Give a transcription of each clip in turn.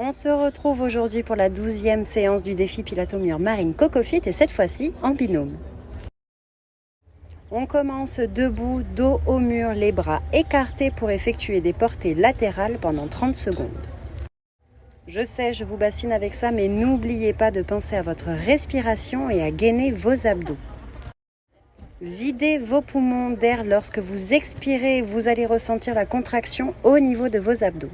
On se retrouve aujourd'hui pour la 12e séance du défi Pilates au mur Marine Coco Fit et cette fois-ci en binôme. On commence debout, dos au mur, les bras écartés pour effectuer des portées latérales pendant 30 secondes. Je sais, je vous bassine avec ça, mais n'oubliez pas de penser à votre respiration et à gainer vos abdos. Videz vos poumons d'air lorsque vous expirez, vous allez ressentir la contraction au niveau de vos abdos.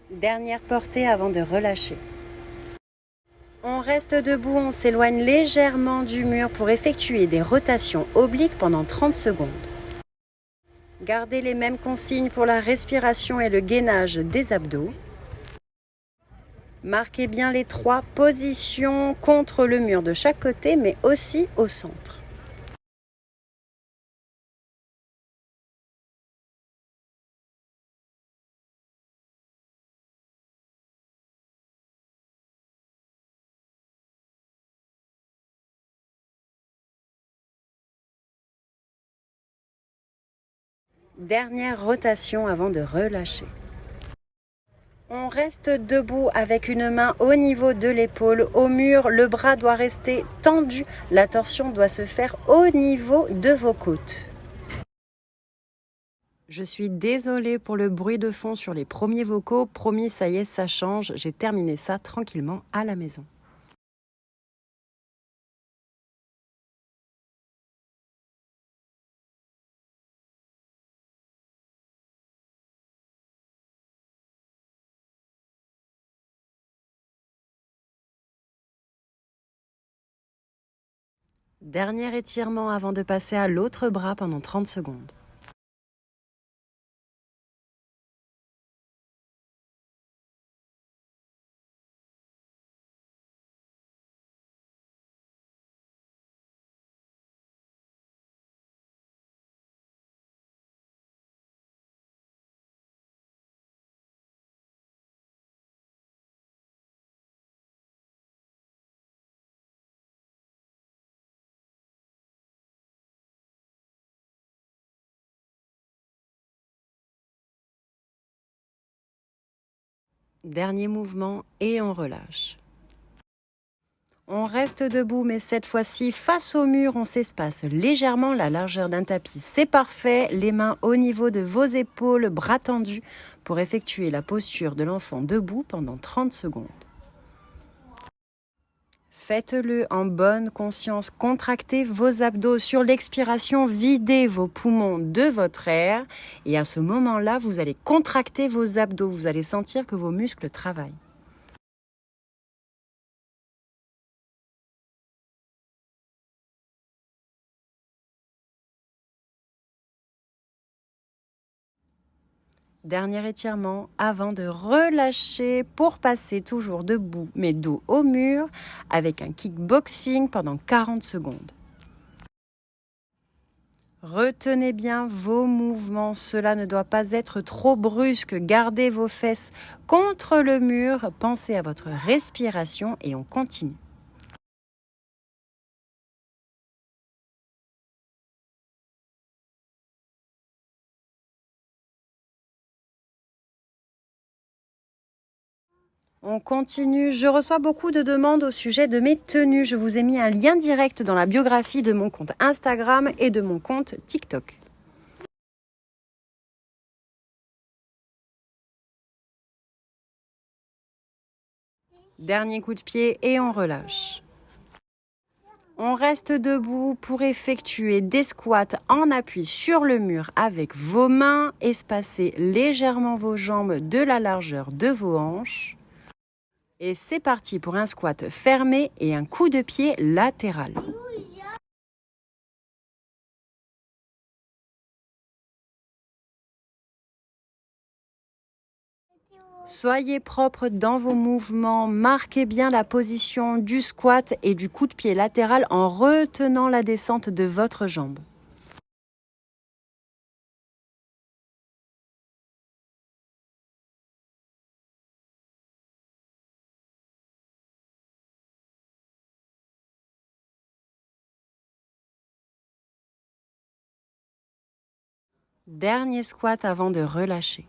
Dernière portée avant de relâcher. On reste debout, on s'éloigne légèrement du mur pour effectuer des rotations obliques pendant 30 secondes. Gardez les mêmes consignes pour la respiration et le gainage des abdos. Marquez bien les 3 positions contre le mur de chaque côté, mais aussi au centre. Dernière rotation avant de relâcher. On reste debout avec une main au niveau de l'épaule, au mur, le bras doit rester tendu, la torsion doit se faire au niveau de vos côtes. Je suis désolée pour le bruit de fond sur les premiers vocaux, promis ça y est, ça change, j'ai terminé ça tranquillement à la maison. Dernier étirement avant de passer à l'autre bras pendant 30 secondes. Dernier mouvement et on relâche. On reste debout, mais cette fois-ci, face au mur, on s'espace légèrement la largeur d'un tapis. C'est parfait, les mains au niveau de vos épaules, bras tendus, pour effectuer la posture de l'enfant debout pendant 30 secondes. Faites-le en bonne conscience, contractez vos abdos sur l'expiration, videz vos poumons de votre air et à ce moment-là, vous allez contracter vos abdos, vous allez sentir que vos muscles travaillent. Dernier étirement avant de relâcher pour passer toujours debout, mais dos au mur, avec un kickboxing pendant 40 secondes. Retenez bien vos mouvements, cela ne doit pas être trop brusque. Gardez vos fesses contre le mur, pensez à votre respiration et on continue. On continue. Je reçois beaucoup de demandes au sujet de mes tenues. Je vous ai mis un lien direct dans la biographie de mon compte Instagram et de mon compte TikTok. Dernier coup de pied et on relâche. On reste debout pour effectuer des squats en appui sur le mur avec vos mains. Espacez légèrement vos jambes de la largeur de vos hanches. Et c'est parti pour un squat fermé et un coup de pied latéral. Soyez propre dans vos mouvements, marquez bien la position du squat et du coup de pied latéral en retenant la descente de votre jambe. Dernier squat avant de relâcher.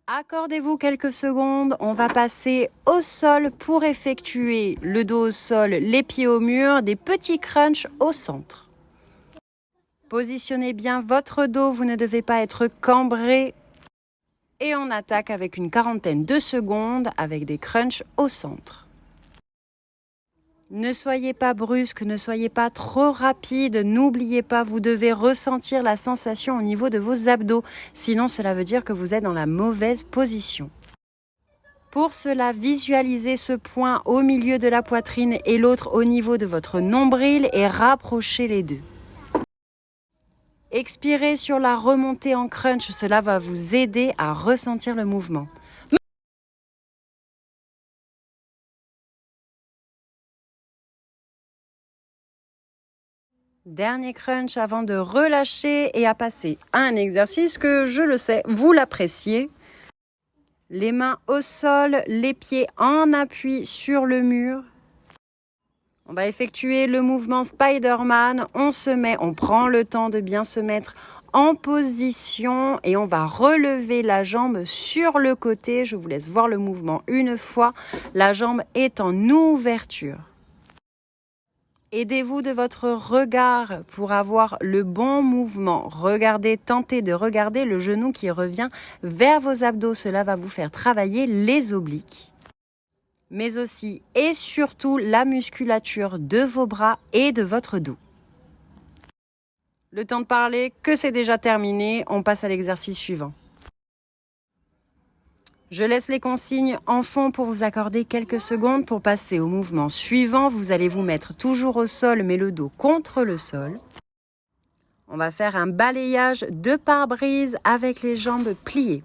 Accordez-vous quelques secondes, on va passer au sol pour effectuer le dos au sol, les pieds au mur, des petits crunchs au centre. Positionnez bien votre dos, vous ne devez pas être cambré. Et on attaque avec une quarantaine de secondes avec des crunchs au centre. Ne soyez pas brusque, ne soyez pas trop rapide, n'oubliez pas, vous devez ressentir la sensation au niveau de vos abdos, sinon cela veut dire que vous êtes dans la mauvaise position. Pour cela, visualisez ce point au milieu de la poitrine et l'autre au niveau de votre nombril et rapprochez les deux. Expirez sur la remontée en crunch, cela va vous aider à ressentir le mouvement. Dernier crunch avant de relâcher et à passer à un exercice que je le sais, vous l'appréciez. Les mains au sol, les pieds en appui sur le mur. On va effectuer le mouvement Spider-Man. On prend le temps de bien se mettre en position et on va relever la jambe sur le côté. Je vous laisse voir le mouvement une fois. La jambe est en ouverture. Aidez-vous de votre regard pour avoir le bon mouvement. Tentez de regarder le genou qui revient vers vos abdos. Cela va vous faire travailler les obliques, mais aussi et surtout la musculature de vos bras et de votre dos. Le temps de parler, que c'est déjà terminé. On passe à l'exercice suivant. Je laisse les consignes en fond pour vous accorder quelques secondes pour passer au mouvement suivant. Vous allez vous mettre toujours au sol, mais le dos contre le sol. On va faire un balayage de pare-brise avec les jambes pliées.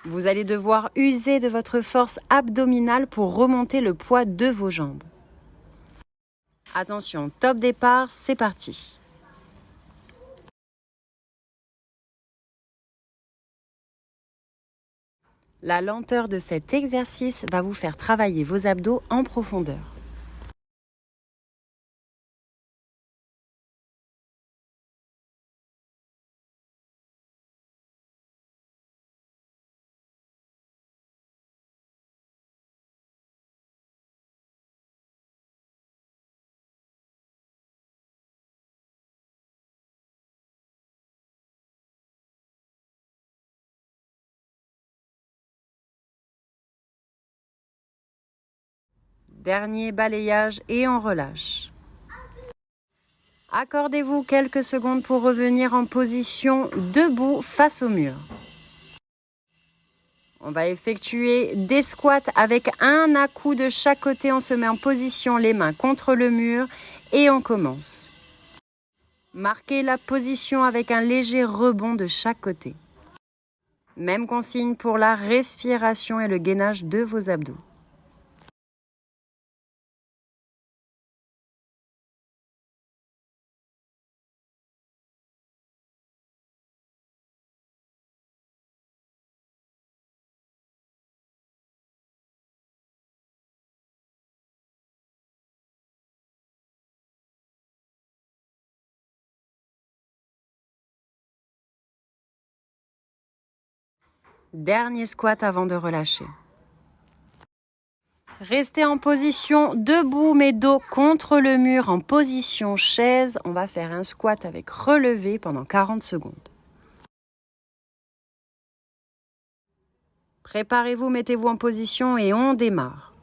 Vous allez devoir user de votre force abdominale pour remonter le poids de vos jambes. Attention, top départ, c'est parti. La lenteur de cet exercice va vous faire travailler vos abdos en profondeur. Dernier balayage et on relâche. Accordez-vous quelques secondes pour revenir en position debout face au mur. On va effectuer des squats avec un à-coup de chaque côté. On se met en position, les mains contre le mur et on commence. Marquez la position avec un léger rebond de chaque côté. Même consigne pour la respiration et le gainage de vos abdos. Dernier squat avant de relâcher. Restez en position debout, mais dos contre le mur, en position chaise. On va faire un squat avec relevé pendant 40 secondes. Préparez-vous, mettez-vous en position et on démarre.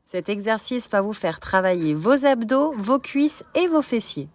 Cet exercice va vous faire travailler vos abdos, vos cuisses et vos fessiers.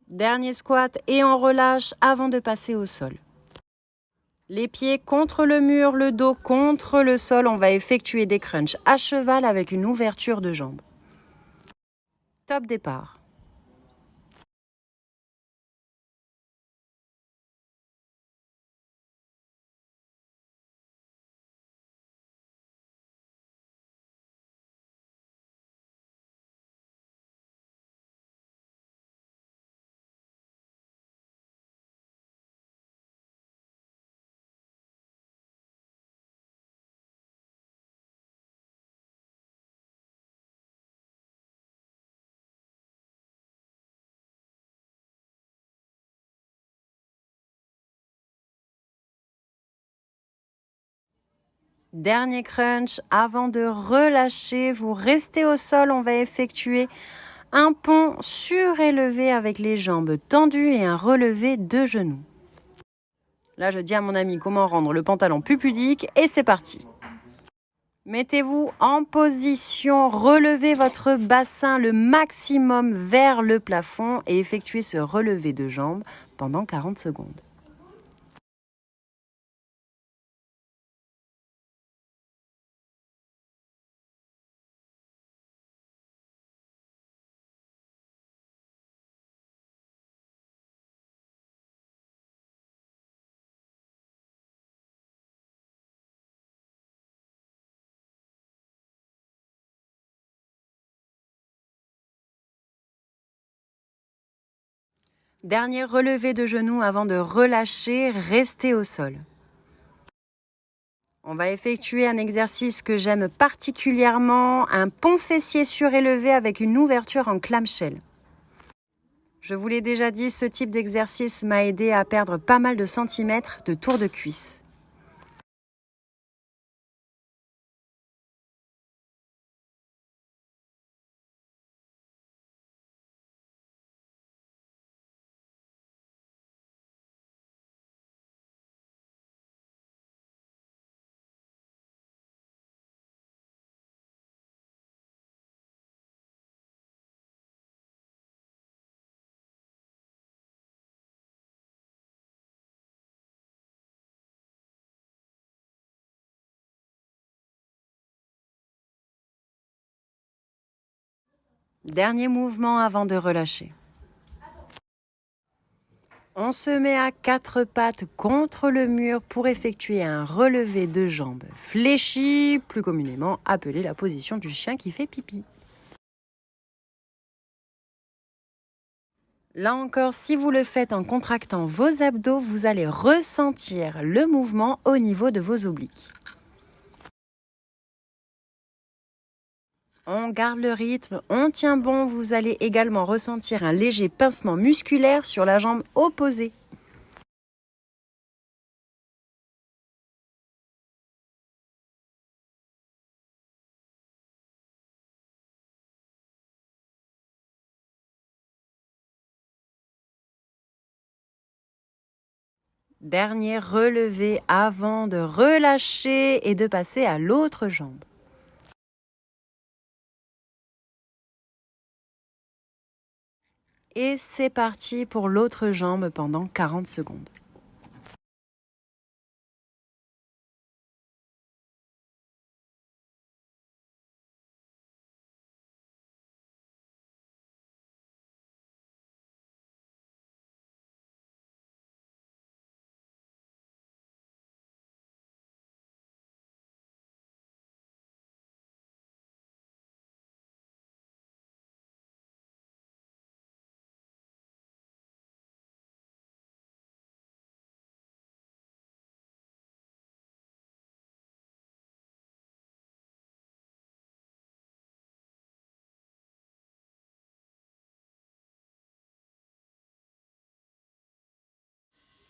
Dernier squat et on relâche avant de passer au sol. Les pieds contre le mur, le dos contre le sol. On va effectuer des crunchs à cheval avec une ouverture de jambes. Top départ. Dernier crunch, avant de relâcher, vous restez au sol, on va effectuer un pont surélevé avec les jambes tendues et un relevé de genoux. Là, je dis à mon ami comment rendre le pantalon plus pudique et c'est parti. Mettez-vous en position, relevez votre bassin le maximum vers le plafond et effectuez ce relevé de jambes pendant 40 secondes. Dernier relevé de genoux avant de relâcher, restez au sol. On va effectuer un exercice que j'aime particulièrement, un pont fessier surélevé avec une ouverture en clamshell. Je vous l'ai déjà dit, ce type d'exercice m'a aidé à perdre pas mal de centimètres de tour de cuisse. Dernier mouvement avant de relâcher. On se met à quatre pattes contre le mur pour effectuer un relevé de jambes fléchi, plus communément appelé la position du chien qui fait pipi. Là encore, si vous le faites en contractant vos abdos, vous allez ressentir le mouvement au niveau de vos obliques. On garde le rythme, on tient bon, vous allez également ressentir un léger pincement musculaire sur la jambe opposée. Dernier relevé avant de relâcher et de passer à l'autre jambe. Et c'est parti pour l'autre jambe pendant 40 secondes.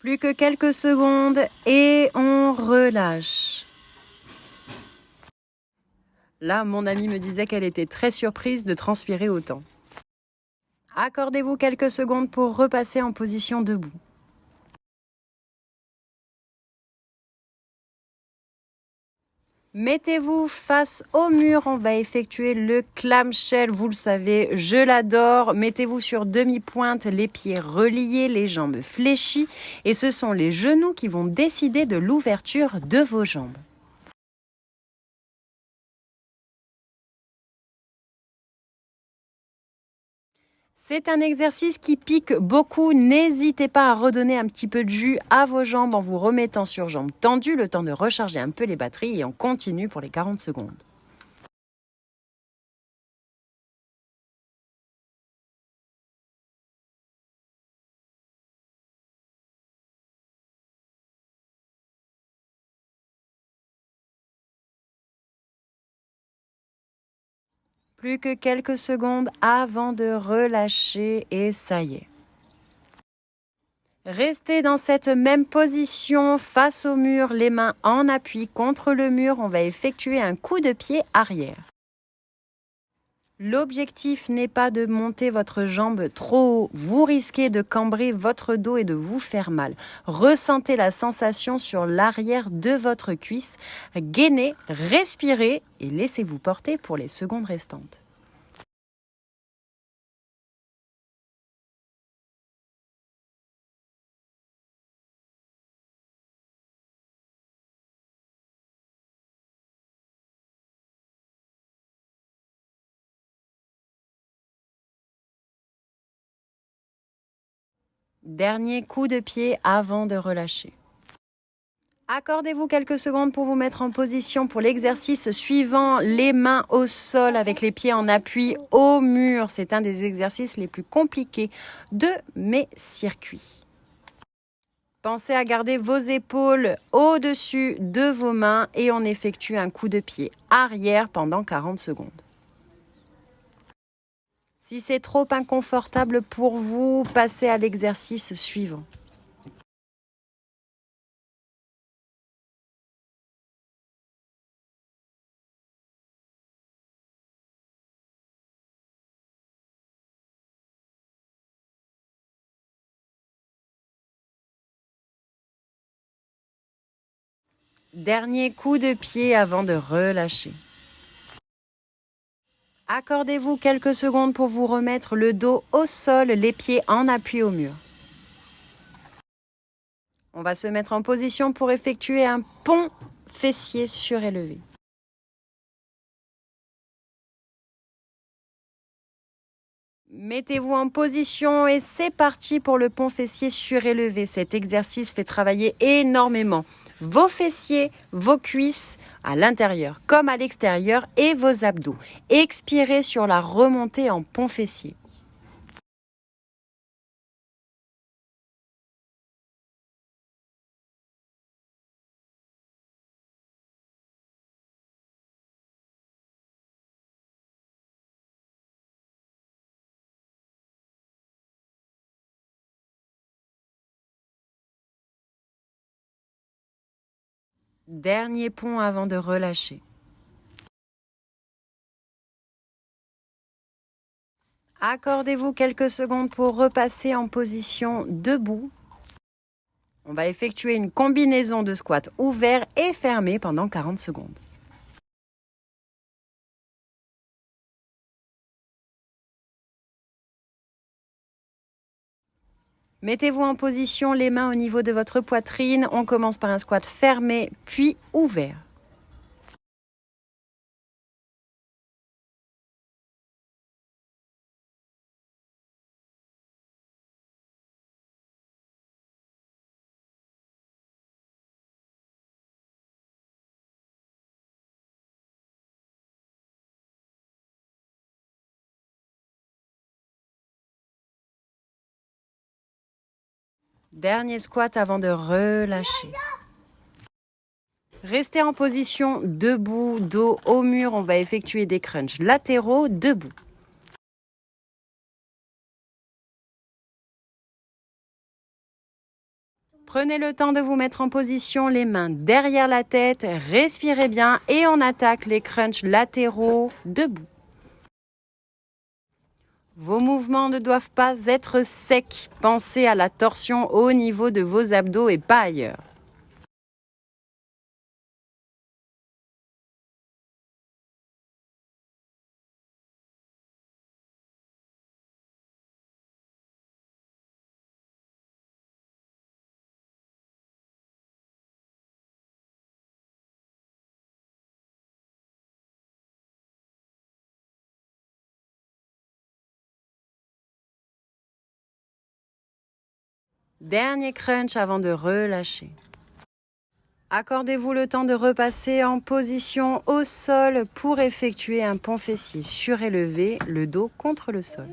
Plus que quelques secondes et on relâche. Là, mon amie me disait qu'elle était très surprise de transpirer autant. Accordez-vous quelques secondes pour repasser en position debout. Mettez-vous face au mur, on va effectuer le clamshell, vous le savez, je l'adore. Mettez-vous sur demi-pointe, les pieds reliés, les jambes fléchies et ce sont les genoux qui vont décider de l'ouverture de vos jambes. C'est un exercice qui pique beaucoup. N'hésitez pas à redonner un petit peu de jus à vos jambes en vous remettant sur jambes tendues, le temps de recharger un peu les batteries et on continue pour les 40 secondes. Plus que quelques secondes avant de relâcher et ça y est. Restez dans cette même position face au mur, les mains en appui contre le mur. On va effectuer un coup de pied arrière. L'objectif n'est pas de monter votre jambe trop haut. Vous risquez de cambrer votre dos et de vous faire mal. Ressentez la sensation sur l'arrière de votre cuisse. Gainez, respirez et laissez-vous porter pour les secondes restantes. Dernier coup de pied avant de relâcher. Accordez-vous quelques secondes pour vous mettre en position pour l'exercice suivant, les mains au sol avec les pieds en appui au mur. C'est un des exercices les plus compliqués de mes circuits. Pensez à garder vos épaules au-dessus de vos mains et on effectue un coup de pied arrière pendant 40 secondes. Si c'est trop inconfortable pour vous, passez à l'exercice suivant. Dernier coup de pied avant de relâcher. Accordez-vous quelques secondes pour vous remettre le dos au sol, les pieds en appui au mur. On va se mettre en position pour effectuer un pont fessier surélevé. Mettez-vous en position et c'est parti pour le pont fessier surélevé. Cet exercice fait travailler énormément vos fessiers, vos cuisses à l'intérieur comme à l'extérieur et vos abdos. Expirez sur la remontée en pont fessier. Dernier pont avant de relâcher. Accordez-vous quelques secondes pour repasser en position debout. On va effectuer une combinaison de squats ouvert et fermé pendant 40 secondes. Mettez-vous en position, les mains au niveau de votre poitrine. On commence par un squat fermé, puis ouvert. Dernier squat avant de relâcher. Restez en position debout, dos au mur. On va effectuer des crunchs latéraux debout. Prenez le temps de vous mettre en position, les mains derrière la tête, respirez bien et on attaque les crunchs latéraux debout. Vos mouvements ne doivent pas être secs. Pensez à la torsion au niveau de vos abdos et pas ailleurs. Dernier crunch avant de relâcher. Accordez-vous le temps de repasser en position au sol pour effectuer un pont fessier surélevé, le dos contre le sol.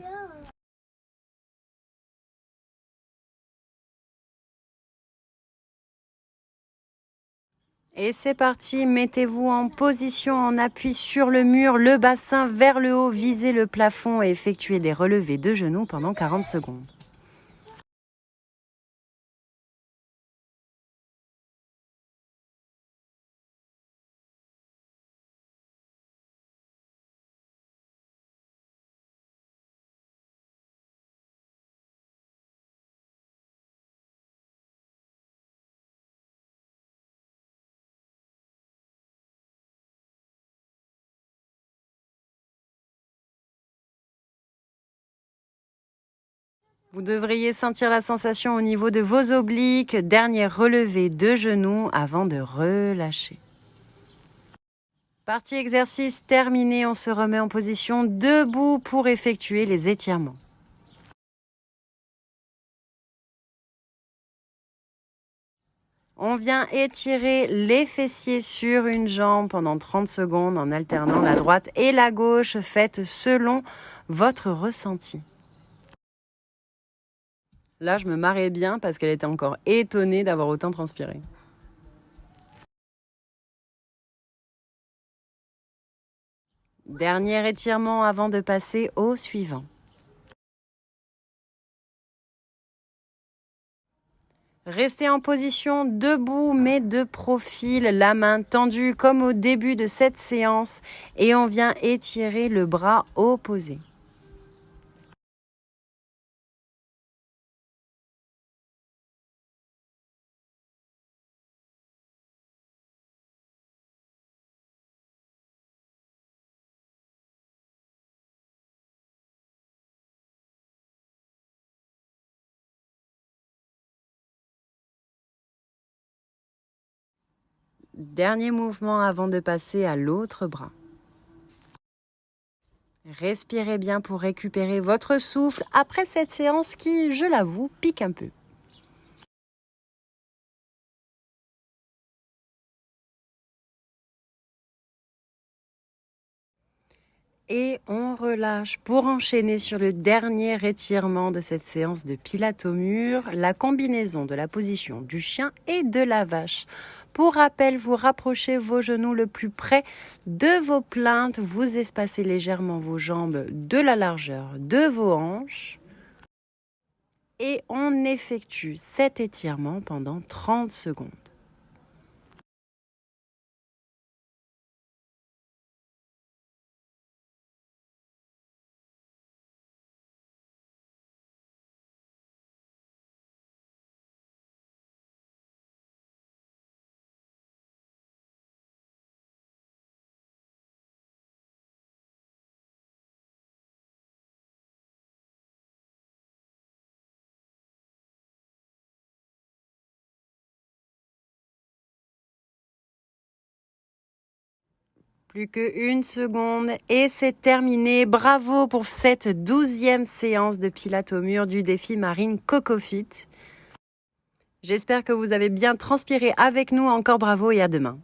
Et c'est parti, mettez-vous en position en appui sur le mur, le bassin vers le haut, visez le plafond et effectuez des relevés de genoux pendant 40 secondes. Vous devriez sentir la sensation au niveau de vos obliques. Dernier relevé de genoux avant de relâcher. Partie exercice terminée, on se remet en position debout pour effectuer les étirements. On vient étirer les fessiers sur une jambe pendant 30 secondes en alternant la droite et la gauche. Faites selon votre ressenti. Là, je me marrais bien parce qu'elle était encore étonnée d'avoir autant transpiré. Dernier étirement avant de passer au suivant. Restez en position debout mais de profil, la main tendue comme au début de cette séance et on vient étirer le bras opposé. Dernier mouvement avant de passer à l'autre bras. Respirez bien pour récupérer votre souffle après cette séance qui, je l'avoue, pique un peu. Et on relâche pour enchaîner sur le dernier étirement de cette séance de pilates au mur, la combinaison de la position du chien et de la vache. Pour rappel, vous rapprochez vos genoux le plus près de vos plaintes, vous espacez légèrement vos jambes de la largeur de vos hanches et on effectue cet étirement pendant 30 secondes. Plus qu'une seconde et c'est terminé. Bravo pour cette 12e séance de pilates au mur du défi Marine Coco Fit. J'espère que vous avez bien transpiré avec nous. Encore bravo et à demain.